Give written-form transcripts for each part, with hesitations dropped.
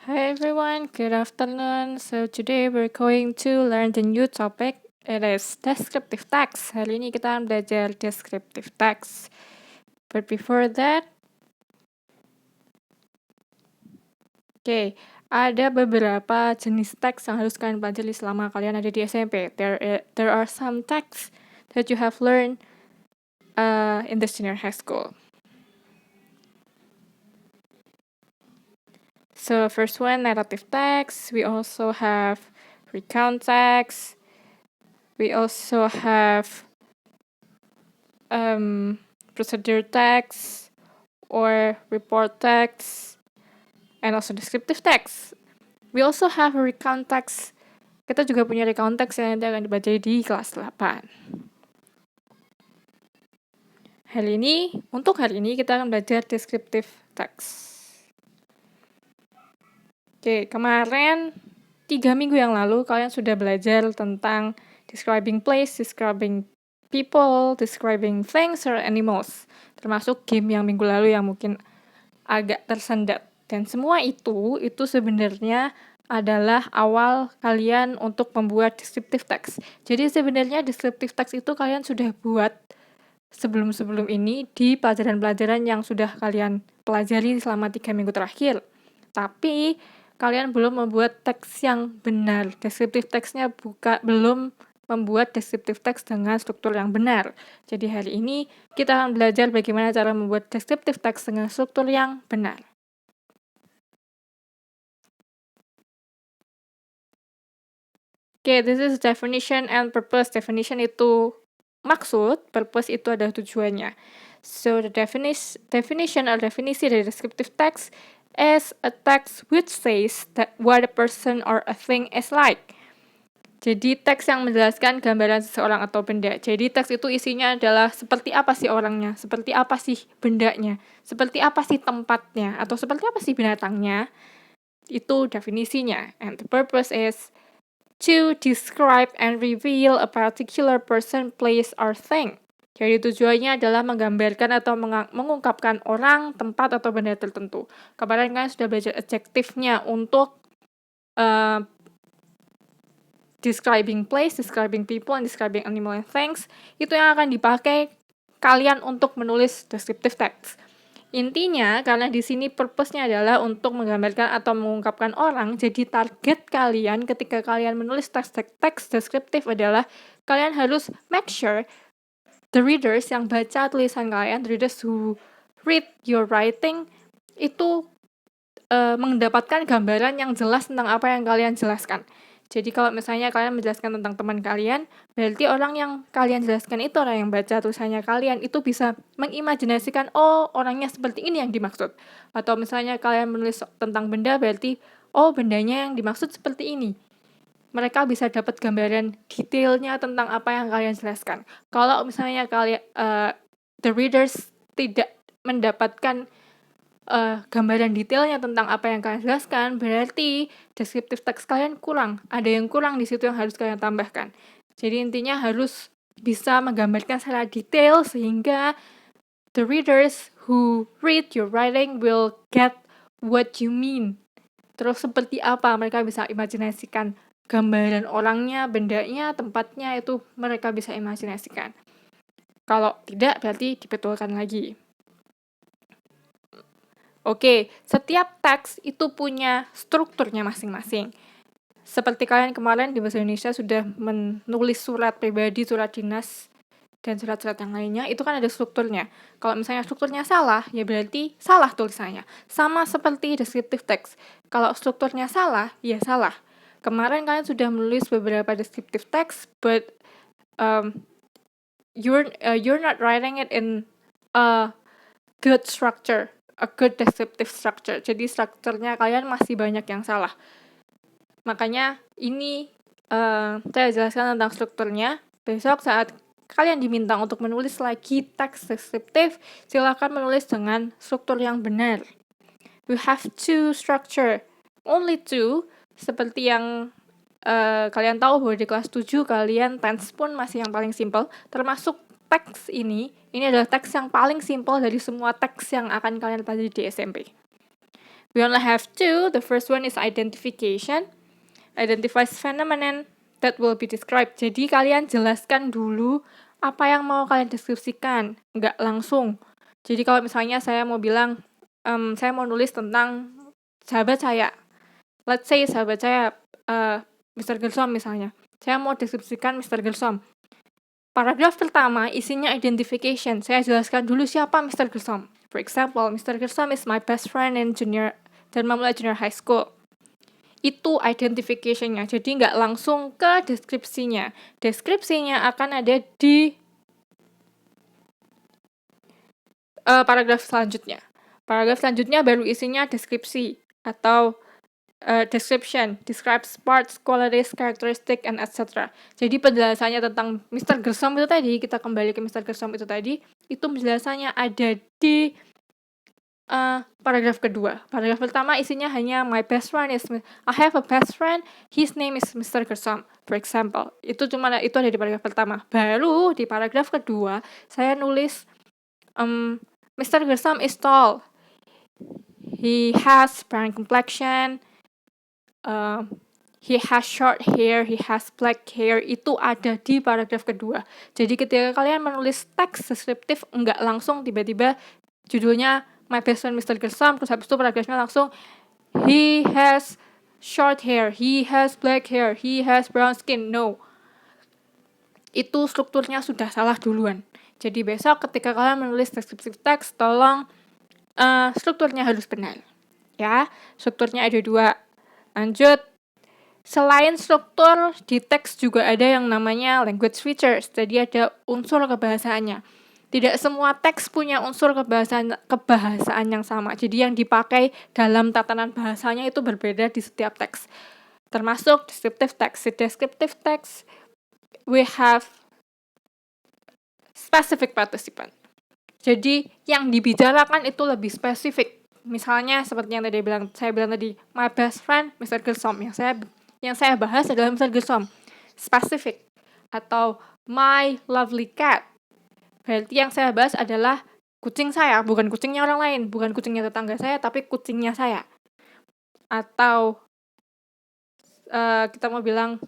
Hi everyone, good afternoon. So today we're going to learn the new topic. It is descriptive text. Hari ini kita akan belajar descriptive text. But before that, ada beberapa jenis teks yang harus kalian pelajari selama kalian ada di SMP. There are some texts that you have learned in the senior high school. So first one, narrative text. We also have recount text. We also have procedure text or report text, and also descriptive text. We also have a recount text. Kita juga punya recount text yang nanti akan dibaca di kelas 8. Untuk hari ini kita akan belajar descriptive text. Kemarin 3 minggu yang lalu kalian sudah belajar tentang describing place, describing people, describing things or animals. Termasuk game yang minggu lalu yang mungkin agak tersendat. Dan semua itu sebenarnya adalah awal kalian untuk membuat descriptive text. Jadi sebenarnya descriptive text itu kalian sudah buat sebelum-sebelum ini di pelajaran-pelajaran yang sudah kalian pelajari selama 3 minggu terakhir. Tapi kalian belum membuat teks yang benar. Descriptive text-nya belum membuat descriptive text dengan struktur yang benar. Jadi hari ini kita akan belajar bagaimana cara membuat descriptive text dengan struktur yang benar. This is definition and purpose. Definition itu maksud, purpose itu adalah tujuannya. So the definition or definisi dari descriptive text is a text which says that what a person or a thing is like. Jadi teks yang menjelaskan gambaran seseorang atau benda. Jadi teks itu isinya adalah seperti apa sih orangnya, seperti apa sih bendanya, seperti apa sih tempatnya, atau seperti apa sih binatangnya. Itu definisinya. And the purpose is to describe and reveal a particular person, place, or thing. Jadi tujuannya adalah menggambarkan atau mengungkapkan orang, tempat, atau benda tertentu. Kemarin kan sudah belajar adjektifnya untuk describing place, describing people, and describing animal and things. Itu yang akan dipakai kalian untuk menulis descriptive text. Intinya, karena di sini purpose-nya adalah untuk menggambarkan atau mengungkapkan orang, jadi target kalian ketika kalian menulis teks deskriptif adalah kalian harus make sure the readers yang baca tulisan kalian, the readers who read your writing, itu mendapatkan gambaran yang jelas tentang apa yang kalian jelaskan. Jadi kalau misalnya kalian menjelaskan tentang teman kalian, berarti orang yang kalian jelaskan itu, orang yang baca tulisannya kalian, itu bisa mengimajinasikan, oh orangnya seperti ini yang dimaksud. Atau misalnya kalian menulis tentang benda, berarti oh bendanya yang dimaksud seperti ini. Mereka bisa dapat gambaran detailnya tentang apa yang kalian jelaskan. Kalau misalnya kalian the readers tidak mendapatkan gambaran detailnya tentang apa yang kalian jelaskan, berarti descriptive text kalian kurang. Ada yang kurang di situ yang harus kalian tambahkan. Jadi intinya harus bisa menggambarkan secara detail sehingga the readers who read your writing will get what you mean. Terus seperti apa mereka bisa imajinasikan gambaran orangnya, bendanya, tempatnya, itu mereka bisa imajinasikan. Kalau tidak, berarti dibetulkan lagi. Setiap teks itu punya strukturnya masing-masing. Seperti kalian kemarin di Bahasa Indonesia sudah menulis surat pribadi, surat dinas, dan surat-surat yang lainnya, itu kan ada strukturnya. Kalau misalnya strukturnya salah, ya berarti salah tulisannya. Sama seperti descriptive text. Kalau strukturnya salah, ya salah. Kemarin kalian sudah menulis beberapa descriptive text, but you're not writing it in a good structure, a good descriptive structure. Jadi strukturnya kalian masih banyak yang salah. Makanya ini saya jelaskan tentang strukturnya. Besok saat kalian diminta untuk menulis lagi teks deskriptif, silakan menulis dengan struktur yang benar. We have two structure, only two, seperti yang kalian tahu bahwa di kelas 7 kalian tense pun masih yang paling simple, termasuk teks ini adalah teks yang paling simple dari semua teks yang akan kalian pelajari di SMP. We only have two. The first one is identification. Identifies phenomenon that will be described. Jadi kalian jelaskan dulu apa yang mau kalian deskripsikan, nggak langsung. Jadi kalau misalnya saya mau bilang, saya mau nulis tentang sahabat saya. Let's say sahabat saya, Mr. Gersom misalnya. Saya mau deskripsikan Mr. Gersom. Paragraf pertama isinya identification. Saya jelaskan dulu siapa Mr. Gersom. For example, Mr. Gersom is my best friend in Dharma Mulia Junior High School. Itu identification-nya, jadi nggak langsung ke deskripsinya. Deskripsinya akan ada di paragraf selanjutnya. Paragraf selanjutnya baru isinya deskripsi atau description, describes parts, qualities, characteristic, and etc. Jadi penjelasannya tentang Mr. Gersom itu tadi, kita kembali ke Mr. Gersom itu tadi, itu penjelasannya ada di paragraf kedua. Paragraf pertama isinya hanya my best friend is I have a best friend, his name is Mr. Gersom, for example. Itu ada di paragraf pertama. Baru di paragraf kedua saya nulis Mr. Gersom is tall. He has brown complexion. He has short hair, he has black hair. Itu ada di paragraf kedua. Jadi ketika kalian menulis teks deskriptif, enggak langsung tiba-tiba judulnya my best friend Mr. Gersom, terus habis itu paragrafnya langsung he has short hair, he has black hair, he has brown skin. No. Itu strukturnya sudah salah duluan. Jadi besok ketika kalian menulis deskriptif teks, tolong strukturnya harus benar. Ya, strukturnya ada 2. Lanjut. Selain struktur, di teks juga ada yang namanya language features. Jadi ada unsur kebahasaannya. Tidak semua teks punya unsur kebahasaan yang sama. Jadi yang dipakai dalam tatanan bahasanya itu berbeda di setiap teks. Termasuk descriptive text. Di descriptive text, we have specific participant. Jadi yang dibicarakan itu lebih spesifik. Misalnya seperti yang saya bilang tadi, my best friend Mr. Gersom. Yang saya bahas adalah Mr. Gersom. Spesifik. Atau my lovely cat. Berarti yang saya bahas adalah kucing saya, bukan kucingnya orang lain, bukan kucingnya tetangga saya, tapi kucingnya saya. Atau kita mau bilang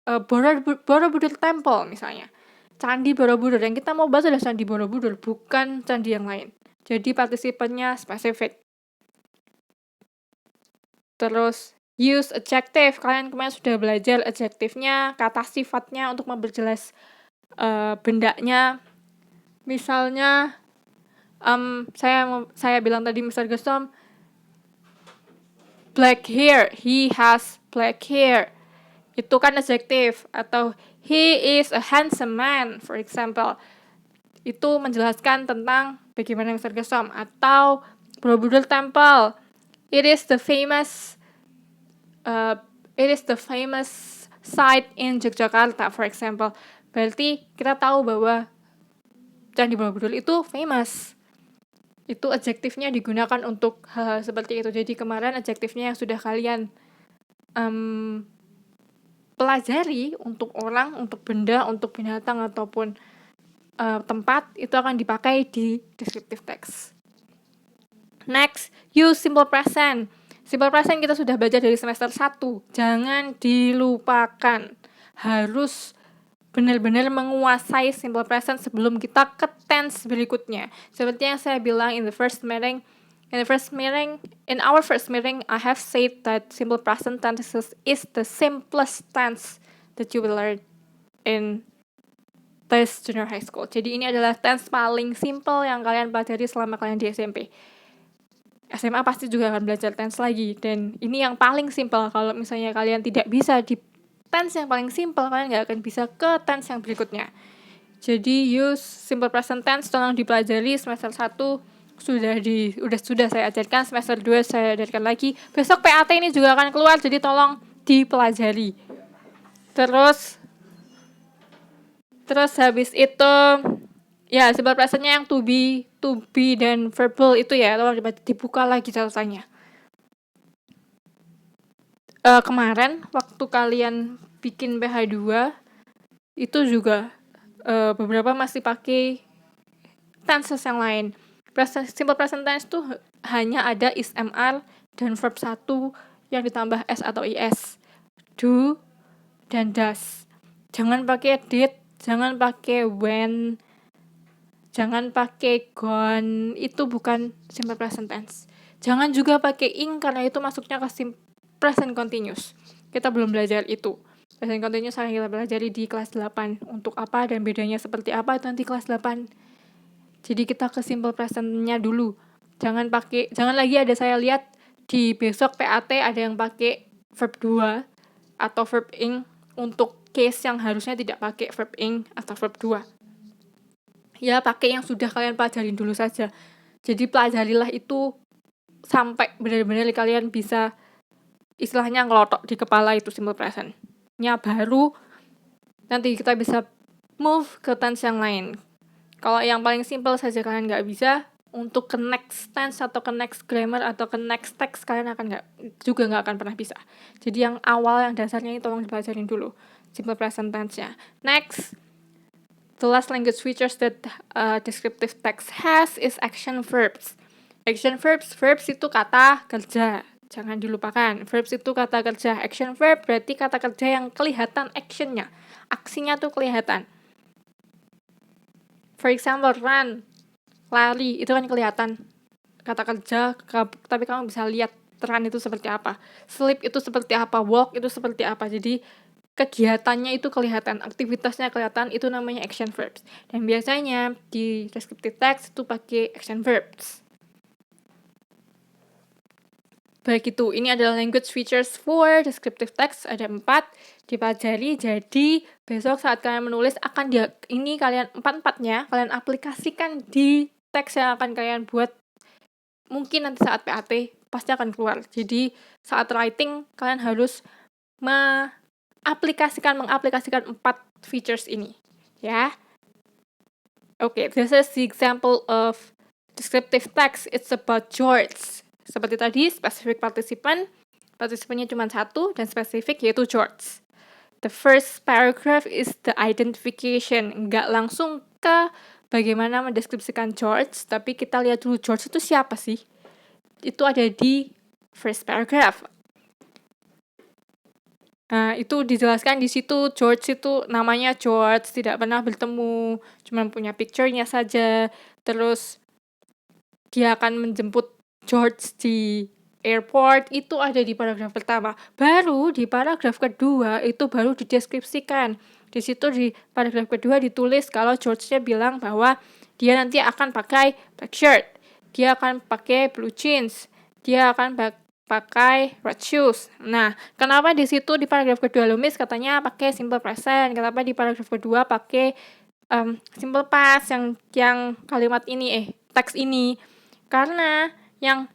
Borobudur Temple misalnya. Candi Borobudur. Yang kita mau bahas adalah Candi Borobudur, bukan candi yang lain. Jadi partisipannya spesifik. Terus use adjective. Kalian kemarin sudah belajar adjektifnya, kata sifatnya untuk memperjelas bendanya. Misalnya saya bilang tadi Mr. Gersom black hair, he has black hair. Itu kan adjektif. Atau he is a handsome man, for example. Itu menjelaskan tentang bagaimana Mr. Gersom. Atau Borobudur Temple, it is the famous site in Yogyakarta, for example. Berarti kita tahu bahwa Candi Borobudur itu famous. Itu adjektifnya digunakan untuk hal seperti itu. Jadi kemarin adjektifnya yang sudah kalian pelajari untuk orang, untuk benda, untuk binatang ataupun tempat, itu akan dipakai di descriptive text. Next, use simple present. Simple present kita sudah baca dari semester 1. Jangan dilupakan. Harus benar-benar menguasai simple present sebelum kita ke tense berikutnya. Seperti yang saya bilang in our first meeting, I have said that simple present tense is the simplest tense that you will learn in this junior high school. Jadi ini adalah tense paling simple yang kalian pelajari selama kalian di SMP. SMA pasti juga akan belajar tense lagi, dan ini yang paling simple. Kalau misalnya kalian tidak bisa di tense yang paling simple, kalian nggak akan bisa ke tense yang berikutnya. Jadi use simple present tense tolong dipelajari. Semester 1 sudah saya ajarkan, semester 2 saya ajarkan lagi. Besok PAT ini juga akan keluar, jadi tolong dipelajari. Terus habis itu ya simple presentnya yang to be dan verbal itu ya, tolong dibuka lagi catatannya. Kemarin waktu kalian bikin PH2 itu juga beberapa masih pakai tenses yang lain. Simple present tense tuh hanya ada is, am, are, dan verb 1 yang ditambah s atau is. Do dan does. Jangan pakai did, jangan pakai when, jangan pakai gone, itu bukan simple present tense. Jangan juga pakai ing karena itu masuknya ke present continuous. Kita belum belajar itu. Present continuous akan kita pelajari di kelas 8. Untuk apa dan bedanya seperti apa itu nanti kelas 8. Jadi kita ke simple present-nya dulu. Jangan lagi ada saya lihat di besok PAT ada yang pakai verb 2 atau verb ing untuk case yang harusnya tidak pakai verb ing atau verb 2. Ya, pakai yang sudah kalian pelajarin dulu saja. Jadi pelajarilah itu sampai benar-benar kalian bisa istilahnya ngelotok di kepala itu simple present-nya, baru nanti kita bisa move ke tense yang lain. Kalau yang paling simple saja kalian nggak bisa, untuk ke next tense atau ke next grammar atau ke next text kalian nggak akan pernah bisa. Jadi yang awal, yang dasarnya itu tolong dipelajarin dulu, simple present tense-nya. Next, the last language features that descriptive text has is action verbs. Action verbs itu kata kerja. Jangan dilupakan, verbs itu kata kerja. Action verb berarti kata kerja yang kelihatan action-nya. Aksinya tuh kelihatan. For example, run, lari, itu kan kelihatan kata kerja, tapi kamu bisa lihat run itu seperti apa. Sleep itu seperti apa, walk itu seperti apa. Jadi kegiatannya itu kelihatan, aktivitasnya kelihatan, itu namanya action verbs. Dan biasanya di descriptive text itu pakai action verbs. Baik, itu ini adalah language features for descriptive text, ada 4 dipelajari. Jadi besok saat kalian menulis ini kalian 4-4-nya kalian aplikasikan di teks yang akan kalian buat. Mungkin nanti saat PAT pasti akan keluar. Jadi saat writing kalian harus mengaplikasikan 4 features ini, ya. Okay, this is the example of descriptive text. It's about George. Seperti tadi, specific participannya cuma 1 dan spesifik yaitu George. The first paragraph is the identification. Nggak langsung ke bagaimana mendeskripsikan George, tapi kita lihat dulu George itu siapa sih? Itu ada di first paragraph. Nah, itu dijelaskan di situ. George itu namanya George, tidak pernah bertemu, cuma punya picture-nya saja. Terus dia akan menjemput George di airport, itu ada di paragraf pertama. Baru di paragraf kedua itu baru dideskripsikan. Di situ di paragraf kedua ditulis kalau George-nya bilang bahwa dia nanti akan pakai black shirt, dia akan pakai blue jeans, dia akan pakai red shoes. Nah, kenapa di situ di paragraf kedua Lumis katanya pakai simple present, kenapa di paragraf kedua pakai simple past yang kalimat ini teks ini? Karena yang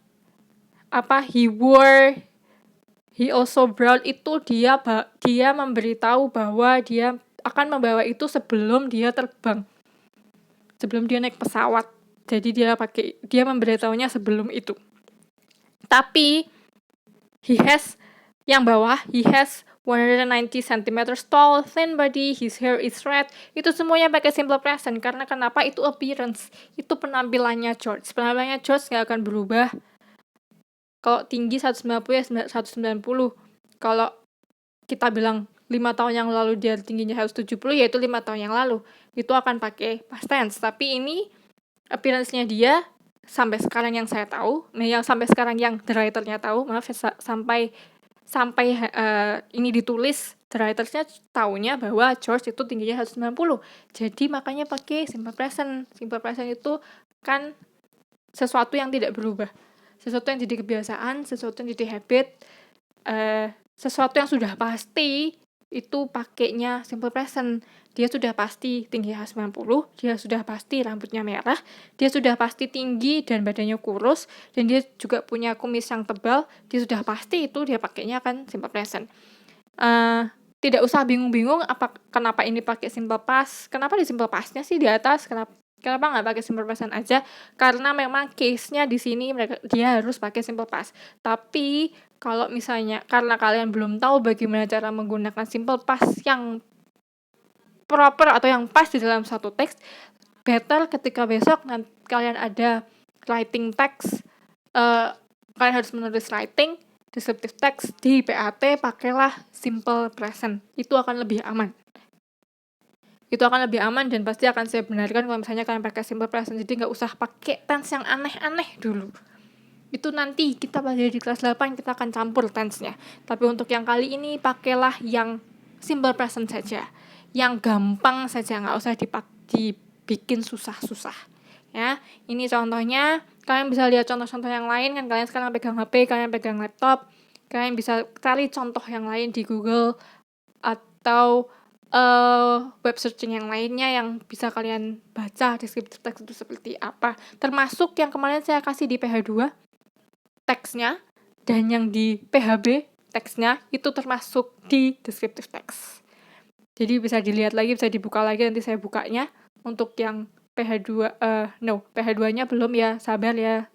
he also brought itu dia memberitahu bahwa dia akan membawa itu sebelum dia terbang, sebelum dia naik pesawat. Jadi dia memberitahunya sebelum itu. Tapi he has 190 cm tall, thin body, his hair is red. Itu semuanya pakai simple present. Karena kenapa? Itu appearance. Itu penampilannya George. Penampilannya George gak akan berubah. Kalau tinggi 190 ya 190. Kalau kita bilang 5 tahun yang lalu dia tingginya 170, yaitu 5 tahun yang lalu. Itu akan pakai past tense. Tapi ini appearance-nya dia sampai sekarang yang saya tahu, sampai sekarang yang the writer-nya tahu, sampai ini ditulis, the writer-nya taunya bahwa George itu tingginya 190. Jadi makanya pakai simple present. Simple present itu kan sesuatu yang tidak berubah. Sesuatu yang jadi kebiasaan, sesuatu yang jadi habit, sesuatu yang sudah pasti, itu pakainya simple present. Dia sudah pasti tinggi 190, dia sudah pasti rambutnya merah, dia sudah pasti tinggi dan badannya kurus, dan dia juga punya kumis yang tebal, dia sudah pasti itu dia pakainya kan simple present. Tidak usah bingung-bingung kenapa ini pakai simple past. Kenapa di simple past-nya sih di atas? Kenapa nggak pakai simple present aja? Karena memang case-nya di sini dia harus pakai simple past. Tapi kalau misalnya karena kalian belum tahu bagaimana cara menggunakan simple past yang proper atau yang pas di dalam satu teks, better ketika besok nanti kalian ada writing text, kalian harus menulis writing descriptive text di PAT, pakailah simple present. Itu akan lebih aman. Dan pasti akan saya benarkan kalau misalnya kalian pakai simple present. Jadi nggak usah pakai tense yang aneh-aneh dulu. Itu nanti kita pelajari di kelas 8, kita akan campur tense-nya. Tapi untuk yang kali ini, pakailah yang simple present saja. Yang gampang saja, nggak usah dibikin susah-susah. Ya, ini contohnya. Kalian bisa lihat contoh-contoh yang lain, kan kalian sekarang pegang HP, kalian pegang laptop. Kalian bisa cari contoh yang lain di Google atau web searching yang lainnya yang bisa kalian baca descriptive text itu seperti apa. Termasuk yang kemarin saya kasih di PH2 teksnya, dan yang di PHB teksnya itu termasuk di descriptive text. Jadi bisa dilihat lagi, bisa dibuka lagi, nanti saya bukanya. Untuk yang PH2, PH2-nya belum ya, sabar ya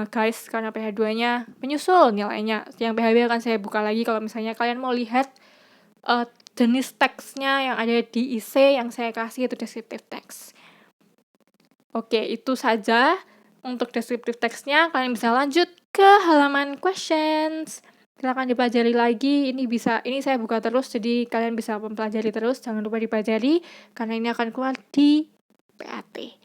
guys, karena PH2-nya menyusul nilainya. Yang PHB akan saya buka lagi kalau misalnya kalian mau lihat jenis teksnya yang ada di IC yang saya kasih itu descriptive text. Oke, itu saja untuk descriptive text-nya. Kalian bisa lanjut ke halaman questions. Silakan dipelajari lagi. Ini saya buka terus, jadi kalian bisa mempelajari terus. Jangan lupa dipelajari karena ini akan keluar di PAT.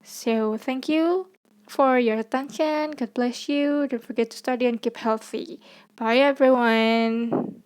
So, thank you for your attention. God bless you. Don't forget to study and keep healthy. Bye everyone.